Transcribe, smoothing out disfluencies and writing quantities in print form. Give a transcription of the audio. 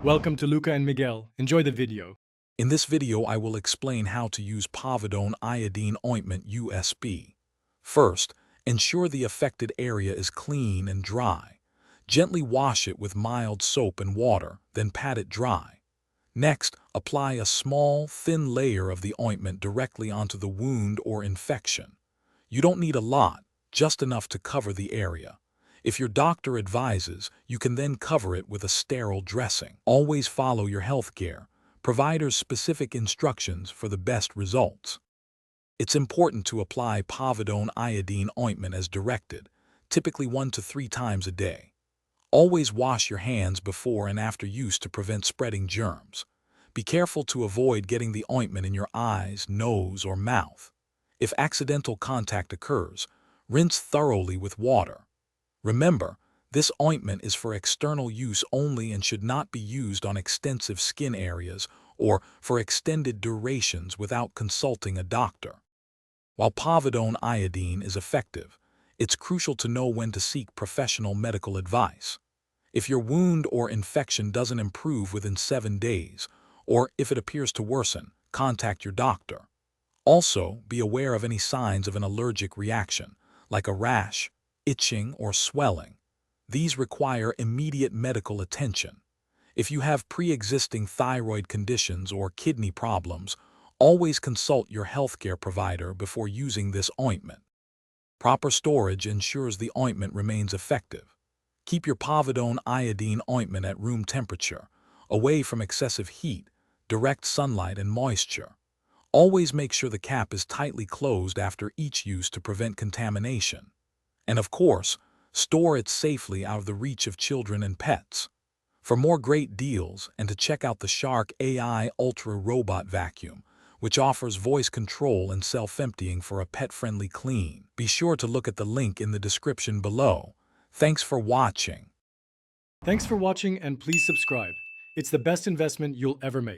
Welcome to Luca and Miguel. Enjoy the video. In this video, I will explain how to use Povidone Iodine Ointment USP. First, ensure the affected area is clean and dry. Gently wash it with mild soap and water, then pat it dry. Next, apply a small, thin layer of the ointment directly onto the wound or infection. You don't need a lot, just enough to cover the area. If your doctor advises, you can then cover it with a sterile dressing. Always follow your healthcare provider's specific instructions for the best results. It's important to apply Povidone iodine ointment as directed, typically 1 to 3 times a day. Always wash your hands before and after use to prevent spreading germs. Be careful to avoid getting the ointment in your eyes, nose, or mouth. If accidental contact occurs, rinse thoroughly with water. Remember, this ointment is for external use only and should not be used on extensive skin areas or for extended durations without consulting a doctor. While Povidone iodine is effective, it's crucial to know when to seek professional medical advice. If your wound or infection doesn't improve within 7 days, or if it appears to worsen, contact your doctor. Also, be aware of any signs of an allergic reaction, like a rash, itching, or swelling. These require immediate medical attention. If you have pre-existing thyroid conditions or kidney problems, always consult your healthcare provider before using this ointment. Proper storage ensures the ointment remains effective. Keep your Povidone iodine ointment at room temperature, away from excessive heat, direct sunlight, and moisture. Always make sure the cap is tightly closed after each use to prevent contamination. And of course, store it safely out of the reach of children and pets. For more great deals and to check out the Shark AI Ultra Robot Vacuum, which offers voice control and self-emptying for a pet-friendly clean, be sure to look at the link in the description below. Thanks for watching. Thanks for watching and please subscribe. It's the best investment you'll ever make.